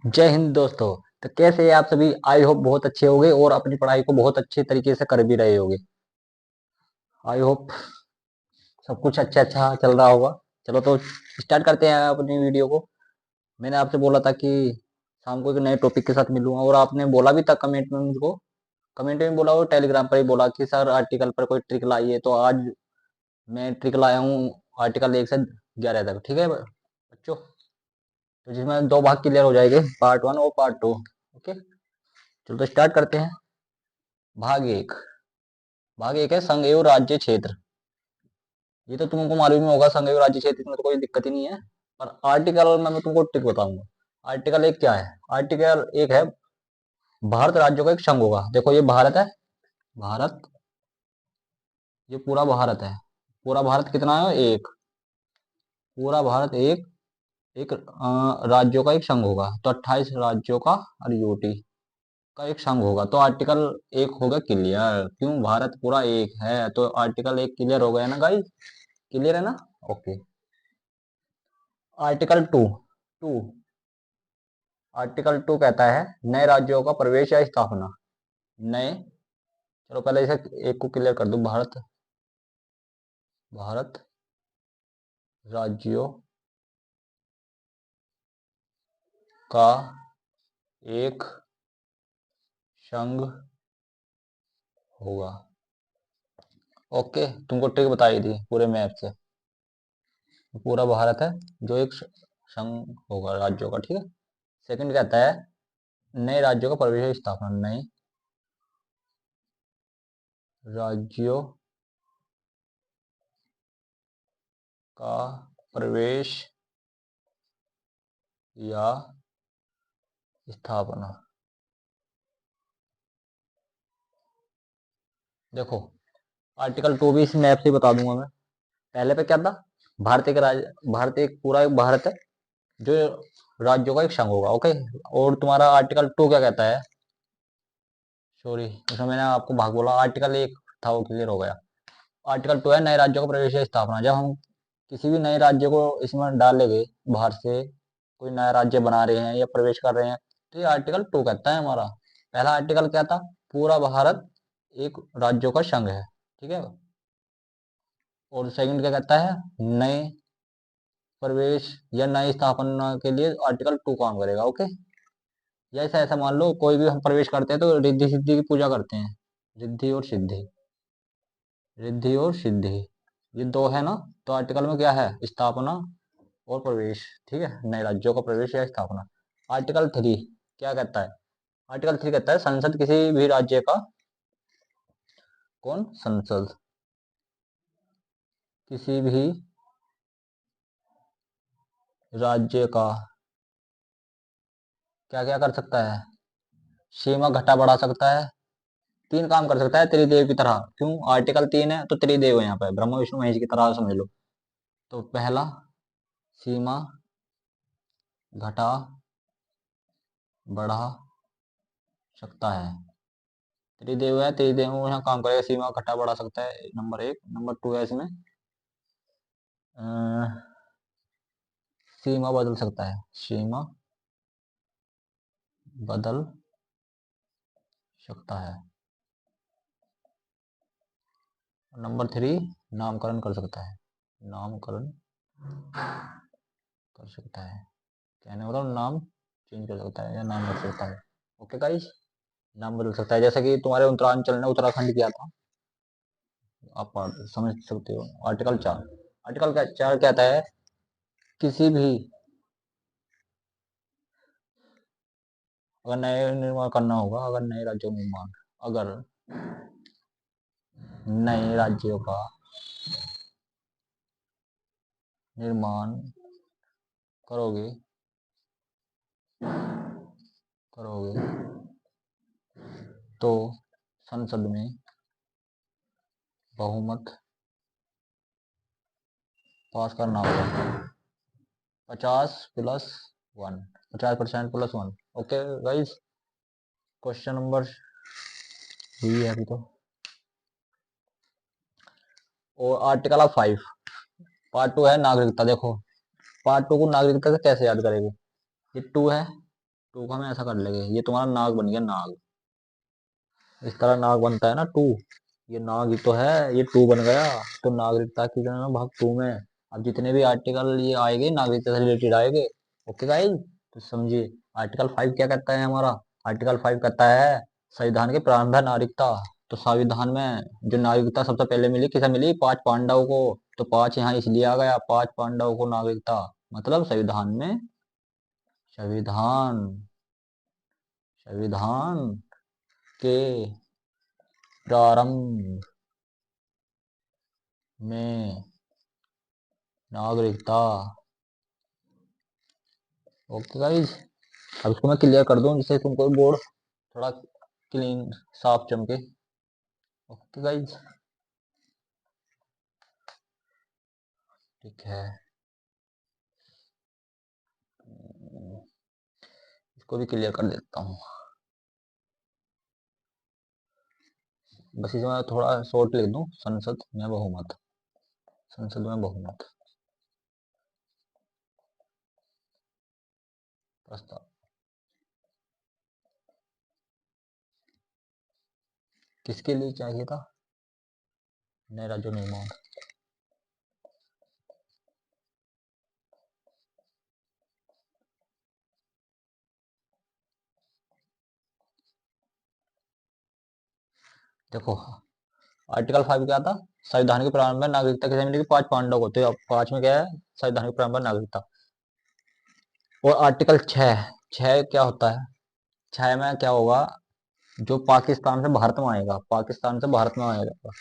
जय हिंद दोस्तों। तो कैसे हैं आप सभी? आई होप बहुत अच्छे होंगे और अपनी पढ़ाई को बहुत अच्छे तरीके से कर भी रहे होंगे। आई होप सब कुछ अच्छा अच्छा चल रहा होगा। चलो तो स्टार्ट करते हैं अपनी वीडियो को। मैंने आपसे बोला था कि शाम को एक नए टॉपिक के साथ मिलूंगा और आपने बोला भी था कमेंट में मुझको। कमेंट में बोला और टेलीग्राम पर ही बोला कि सर आर्टिकल पर कोई ट्रिक लाइए, तो आज मैं ट्रिक लाया हूँ। आर्टिकल 1 से 11 तक, ठीक है बच्चों? तो जिसमें दो भाग क्लियर हो जाएंगे, पार्ट 1 और पार्ट 2। ओके, चलो तो स्टार्ट करते हैं। भाग 1। भाग 1 है संघ एवं राज्य क्षेत्र। ये तो तुमको मालूम ही होगा, संघ एवं राज्य क्षेत्र में तो कोई दिक्कत ही नहीं है। पर आर्टिकल में मैं तुमको ट्रिक बताऊंगा। आर्टिकल 1 क्या है? आर्टिकल 1 है भारत राज्यों का एक संघ होगा। देखो ये भारत है, भारत, ये पूरा भारत है। पूरा भारत कितना है? एक। पूरा भारत एक एक राज्यों का एक संघ होगा, तो 28 राज्यों का और यूटी का एक संघ होगा। तो आर्टिकल 1 होगा क्लियर। क्यों? भारत पूरा एक है, तो आर्टिकल 1 क्लियर हो गया ना गाइस? क्लियर है ना? ओके। आर्टिकल 2। टू आर्टिकल 2 कहता है नए राज्यों का प्रवेश या स्थापना। नए, चलो पहले इसे एक को क्लियर कर दूं। भारत, भारत राज्यों का एक संघ होगा। ओके, तुमको ट्रिक बताई थी पूरे मैप से। पूरा भारत है जो एक संघ होगा राज्यों का, ठीक है। सेकंड कहता है नए राज्यों का प्रवेश या स्थापना। नए राज्यों का प्रवेश या स्थापना। देखो आर्टिकल 2 भी इस मैप से बता दूंगा मैं। पहले पे क्या था? भारतीय का राज्य, भारत एक पूरा एक भारत है जो राज्यों का एक संघ होगा। ओके। और तुम्हारा आर्टिकल 2 क्या कहता है? सॉरी, उसमें मैंने आपको भाग बोला। आर्टिकल 1 था, वो क्लियर हो गया। आर्टिकल 2 है नए राज्यों का प्रवेश या स्थापना। जब हम किसी भी नए राज्य को इसमें डालेंगे, बाहर से कोई नया राज्य बना रहे हैं या प्रवेश कर रहे हैं, तो ये आर्टिकल 2 कहता है हमारा। पहला आर्टिकल क्या था? पूरा भारत एक राज्यों का संघ है, ठीक है। और सेकंड क्या कहता है? नए प्रवेश या नई स्थापना के लिए आर्टिकल 2 काम करेगा। ओके। जैसे ऐसा मान लो कोई भी हम प्रवेश करते हैं तो रिद्धि सिद्धि की पूजा करते हैं। रिद्धि और सिद्धि, रिद्धि और सिद्धि, ये दो है ना। तो आर्टिकल में क्या है? स्थापना और प्रवेश, ठीक है। नए राज्यों का प्रवेश या स्थापना। आर्टिकल 3 क्या कहता है? आर्टिकल 3 कहता है संसद किसी भी राज्य का, कौन? संसद किसी भी राज्य का क्या क्या कर सकता है? सीमा घटा बढ़ा सकता है। 3 काम कर सकता है त्रिदेव की तरह। क्यों? आर्टिकल 3 है तो त्रिदेव है यहाँ पे, ब्रह्मा विष्णु महेश की तरह समझ लो। तो पहला, सीमा घटा बढ़ा सकता है। त्रिदेव है, त्रिदेव में यहाँ काम करेगा, सीमा घटा बढ़ा सकता है, नंबर 1। नंबर 2 है इसमें अ, सीमा बदल सकता है। सीमा बदल सकता है। नंबर 3, नामकरण कर सकता है। नामकरण कर सकता है, कहने मतलब नाम चेंज कर सकता है या नाम रख सकता है। ओके गाइस, नाम बदल सकता है। जैसे कि तुम्हारे उत्तरांचल ने उत्तराखंड किया था, आप समझ सकते हो। आर्टिकल 4, आर्टिकल 4 कहता है किसी भी, अगर नए निर्माण करना होगा, अगर नए राज्यों का निर्माण, अगर नए राज्यों का निर्माण करोगे, करोगे तो संसद में बहुमत पास करना होगा। 50+1, 50% +1। ओके गाइस, क्वेश्चन नंबर यही है अभी तो। और आर्टिकल 5, पार्ट 2 है नागरिकता। देखो पार्ट 2 को नागरिकता से कैसे याद करेंगे? ये 2 है, टू को हम ऐसा कर लेंगे, ये तुम्हारा नाग बन गया, नाग। इस तरह नाग बनता है ना टू, ये नाग ही तो है, ये टू बन गया। तो नागरिकता की गणना भाग टू में। अब जितने भी आर्टिकल ये आएंगे नागरिकता से रिलेटेड आएंगे। ओके गाइस, तो समझिए आर्टिकल 5 क्या कहता है हमारा। आर्टिकल 5 कहता है संविधान के प्रारंभ है नागरिकता। तो संविधान में जो नागरिकता सबसे पहले मिली, किसे मिली, 5 पांडवों को। तो 5 यहाँ इसलिए आ गया, 5 पांडवों को नागरिकता, मतलब संविधान में, संविधान संविधान के प्रारंभ में नागरिकता। ओके गाइज, अब इसको मैं क्लियर कर दूं जिससे तुमको बोर्ड थोड़ा क्लीन, साफ चमके। ओके गाइज, ठीक है, इसको भी क्लियर कर देता हूँ। बस इसमें थोड़ा शॉर्ट लिख दूं, संसद में बहुमत, संसद में बहुमत प्रस्ताव किसके लिए चाहिए था, नए राज्यों निर्माण। देखो आर्टिकल 5 क्या था, संविधान के प्रारंभ में नागरिकता किसे मिलेगी, 5 पांडव को। तो 5 में क्या है, संविधान के प्रारंभ में नागरिकता। और आर्टिकल 6, 6 क्या होता है, 6 में क्या होगा, जो पाकिस्तान से भारत में आएगा, पाकिस्तान से भारत में आएगा,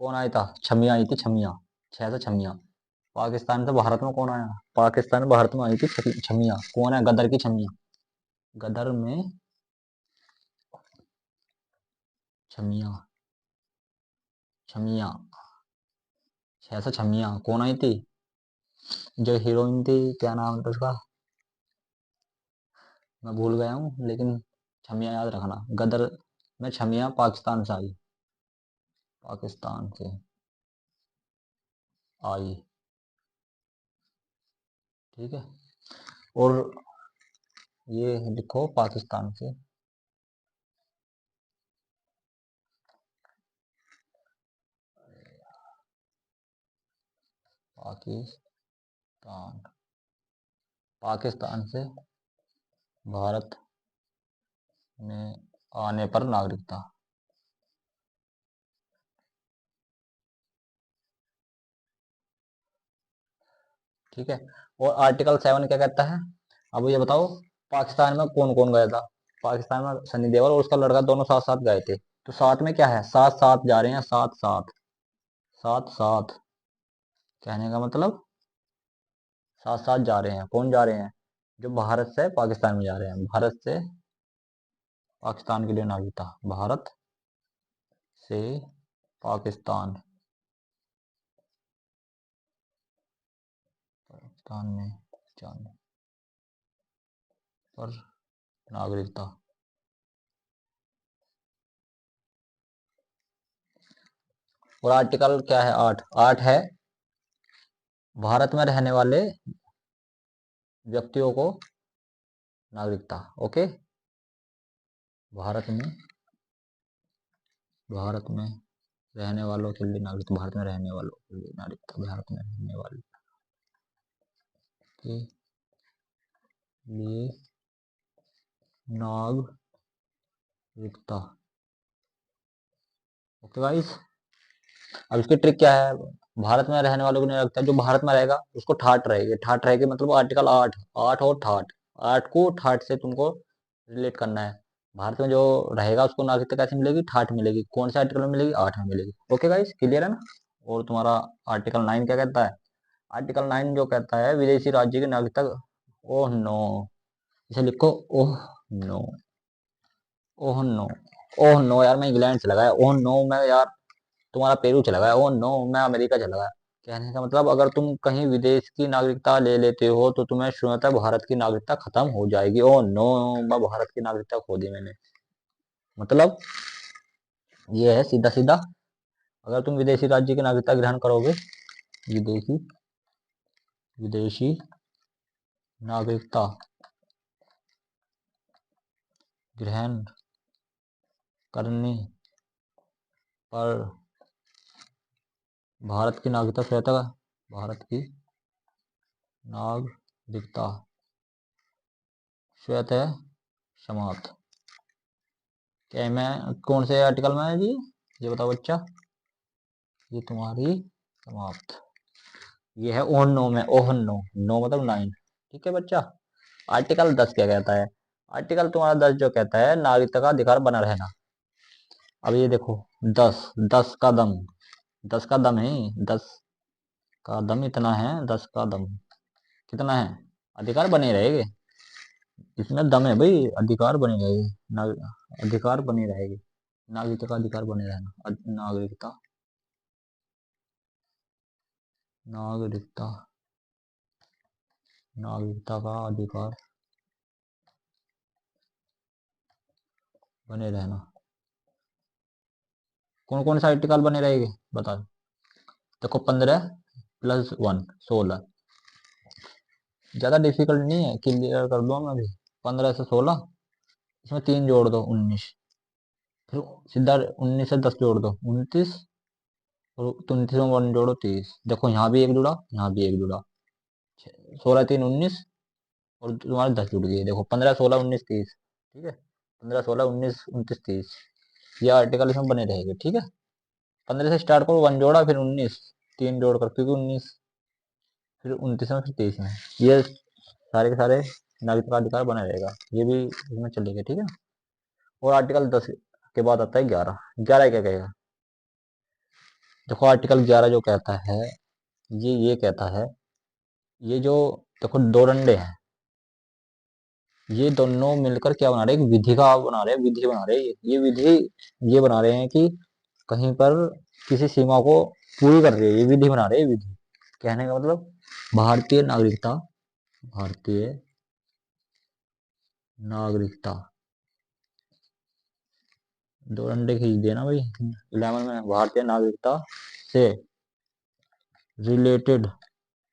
कौन आया था, छमिया आई थी, छमिया, 6 से छमिया। पाकिस्तान से भारत में कौन आया, पाकिस्तान से भारत में आई थी छमिया, कौन है, गदर की छमिया, गदर में छमिया, छमिया, 6 से छमिया कौन आई थी, जो हीरोइन थी, क्या नाम था उसका, मैं भूल गया हूँ, लेकिन छमिया याद रखना, गदर में छमिया पाकिस्तान से आई, पाकिस्तान से आई, ठीक है। और ये लिखो पाकिस्तान से, पाकिस्तान, पाकिस्तान से भारत में आने पर नागरिकता, ठीक है। और आर्टिकल 7 क्या कहता है, अब ये बताओ पाकिस्तान में कौन कौन गया था, पाकिस्तान में सनी देओल और उसका लड़का दोनों साथ साथ गए थे। तो साथ में क्या है, साथ साथ जा रहे हैं, साथ साथ, साथ साथ, कहने का मतलब साथ साथ जा रहे हैं, कौन जा रहे हैं, जो भारत से पाकिस्तान में जा रहे हैं, भारत से पाकिस्तान के लिए नागरिकता, भारत से पाकिस्तान, पाकिस्तान में जाने पर नागरिकता। और आर्टिकल क्या है, 8, 8 है भारत में रहने वाले व्यक्तियों को नागरिकता। ओके, भारत में, भारत में रहने वालों के लिए नागरिकता, भारत में रहने वालों के लिए नागरिकता, भारत में रहने वालों के लिए नागरिकता। ओके गाइस, अब इसकी ट्रिक क्या है, भारत में रहने वालों को नहीं रखता, जो भारत में रहेगा उसको ठाट रहेगी, ठाट रहेगी मतलब आर्टिकल 8, 8 और ठाट, 8 को ठाट से तुमको रिलेट करना है। भारत में जो रहेगा उसको नागरिकता कैसे मिलेगी, ठाट मिलेगी, कौन से आर्टिकल में मिलेगी, 8 में मिलेगी। ओके गाइस, क्लियर है ना। और तुम्हारा आर्टिकल 9 क्या कहता है, आर्टिकल 9 जो कहता है विदेशी राज्य की नागरिकता, ओह नो, इसे लिखो, oh no, oh no, oh no यार, मैं इंग्लैंड से लगाया, ओह नो मैं यार तुम्हारा पेरू चला गया, ओ नो मैं अमेरिका चला गया। कहने का मतलब अगर तुम कहीं विदेश की नागरिकता ले लेते हो तो तुम्हें शुरुआत भारत की नागरिकता खत्म हो जाएगी। ओ नो, मैं भारत की नागरिकता खो दी मैंने, मतलब ये है सीधा सीधा, अगर तुम विदेशी राज्य की नागरिकता ग्रहण करोगे, विदेशी, विदेशी नागरिकता ग्रहण करने पर भारत की नागरिकता स्वतः भारत की नागरिकता स्वतः समाप्त। क्या मैं कौन से आर्टिकल में है जी, ये बताओ बच्चा। ये तुम्हारी समाप्त, ये है ओन नो में, ओहन नो, नो मतलब 9। ठीक है बच्चा। आर्टिकल 10 क्या कहता है? आर्टिकल तुम्हारा 10 जो कहता है नागरिकता का अधिकार बना रहना। अब ये देखो 10, 10 का दम, 10 का दम है, 10 का दम इतना है, 10 का दम कितना है? अधिकार बने रहेंगे, इसमें दम है भाई, अधिकार बने रहेंगे, अधिकार बने रहेंगे, नागरिकता का अधिकार बने रहना, नागरिकता, नागरिकता, नागरिकता का अधिकार बने रहना। कौन कौन सा आर्टिकल बने रहेंगे बता। देखो 15+1 16, ज्यादा डिफिकल्ट नहीं है, क्लियर कर दो मैं अभी। 15 से 16, इसमें 3 जोड़ दो 19, फिर सीधा 19 से 10 जोड़ दो 29, और 29 में 1 जोड़ो 30। देखो यहाँ भी एक जुड़ा, यहाँ भी एक जुड़ा, 16 3 19, और तुम्हारे 10 जुड़ गए। देखो 15 16 19 30, ठीक है, 15 16 19 29 30, ये आर्टिकल इसमें बने रहेंगे। ठीक है, 15 से स्टार्ट करो, 1 जोड़ा, फिर 19, 3 जोड़ कर, क्योंकि 19, फिर 29 में, फिर 23 में, ये सारे के सारे नागरिक का अधिकार बना रहेगा, ये भी इसमें चलेगा। ठीक है, और आर्टिकल 10 के बाद आता है 11। 11 क्या कहेगा? देखो आर्टिकल 11 जो कहता है, ये कहता है, ये जो देखो दो डंडे हैं, ये दोनों मिलकर क्या बना रहे हैं? एक विधि का बना रहे हैं, विधि बना रहे हैं, ये विधि ये बना रहे हैं कि कहीं पर किसी सीमा को पूरी कर रही है, ये विधि बना रहे हैं, विधि। कहने का मतलब भारतीय नागरिकता, भारतीय नागरिकता, दो डंडे खींच दिए ना भाई 11 में। भारतीय नागरिकता से रिलेटेड,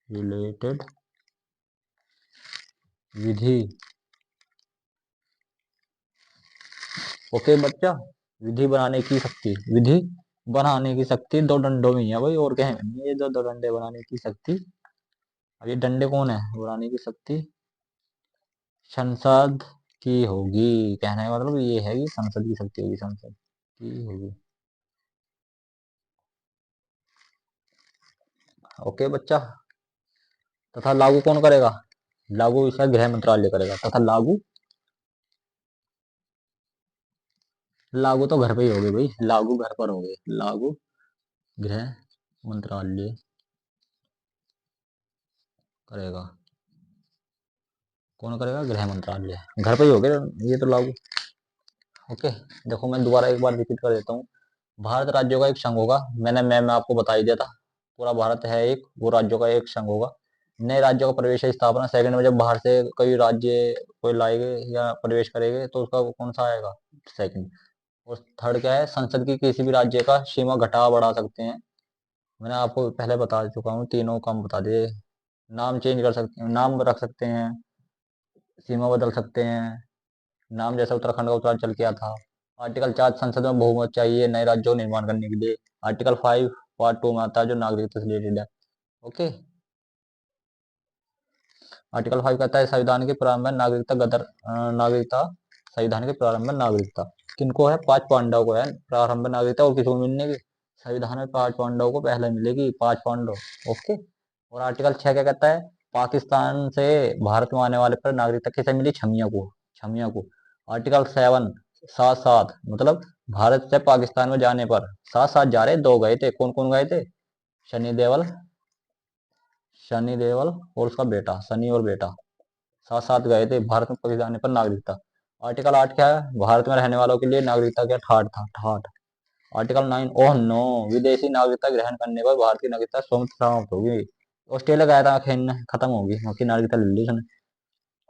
रिलेटेड विधि। ओके बच्चा, विधि बनाने की शक्ति, विधि बनाने की शक्ति दो डंडों में ही है भाई, और क्या है? ये दो डंडे बनाने की शक्ति। अब ये डंडे कौन है बनाने की शक्ति? संसद की होगी। कहने का मतलब ये है कि संसद की शक्ति होगी, संसद की होगी। ओके बच्चा, तथा लागू कौन करेगा? लागू इसका गृह मंत्रालय करेगा, तथा लागू, लागू तो घर पे ही होगी भाई, लागू घर पर होगी, लागू गृह मंत्रालय करेगा। कौन करेगा? गृह मंत्रालय, घर पे ही होगे ये तो लागू। ओके, देखो मैं दोबारा एक बार रिपीट कर देता हूँ। भारत राज्यों का एक संघ होगा, मैं आपको बता ही दिया था, पूरा भारत है एक, वो राज्यों का एक संघ होगा। नए राज्यों का प्रवेश स्थापना, सेकंड में जब बाहर से कोई राज्य कोई लाएंगे या प्रवेश करेंगे तो उसका कौन सा आएगा? सेकंड। और थर्ड क्या है? संसद की किसी भी राज्य का सीमा घटा बढ़ा सकते हैं। मैंने आपको पहले बता चुका हूँ, तीनों काम बता दिए। नाम चेंज कर सकते हैं, नाम रख सकते हैं, सीमा बदल सकते हैं, नाम जैसा उत्तराखंड का उत्तरांचल किया था। आर्टिकल 4 संसद में बहुमत चाहिए नए राज्यों को निर्माण करने के लिए। आर्टिकल 5 पार्ट 2 में आता है जो नागरिकता से रिलेटेड है। ओके, आर्टिकल 5 कहता है संविधान के प्रारंभ में नागरिकता नागरिकता, संविधान के प्रारंभ में नागरिकता किनको है? 5 पांडव को है प्रारंभ में नागरिकता, और किसको मिलने की? संविधान में 5 पांडव को पहले मिलेगी, 5 पांडव। ओके, और आर्टिकल 6 क्या कहता है? पाकिस्तान से भारत में आने वाले पर नागरिकता किसे मिली? छमिया को, छमिया को। आर्टिकल 7 साथ साथ मतलब भारत से पाकिस्तान में जाने पर साथ साथ जा रहे, दो गए थे, कौन कौन गए थे? शनि देवल, शनि देवल और उसका बेटा, सनी और बेटा साथ साथ गए थे भारत में पाकिस्तान जाने पर नागरिकता। आर्टिकल 8 क्या है? भारत में रहने वालों के लिए नागरिकता क्या ठाट था, ठाट। आर्टिकल 9 ओह नो, विदेशी नागरिकता ग्रहण करने पर भारतीय नागरिकता स्वयं समाप्त होगी। ऑस्ट्रेलिया गया था खेलने, खत्म होगी, उसकी नागरिकता ले ली उसने।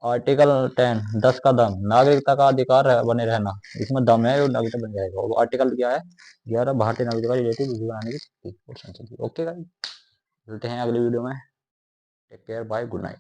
आर्टिकल 10 10 का दम, नागरिकता का अधिकार बने रहना, इसमें दम है और नागरिकता बन जाएगा। और आर्टिकल क्या है? 11 भारतीय नागरिकता रिलेटिव विधि बनाने की शक्ति और संसद की। ओके गाइस, मिलते हैं अगली वीडियो में। Take care, bye, good night.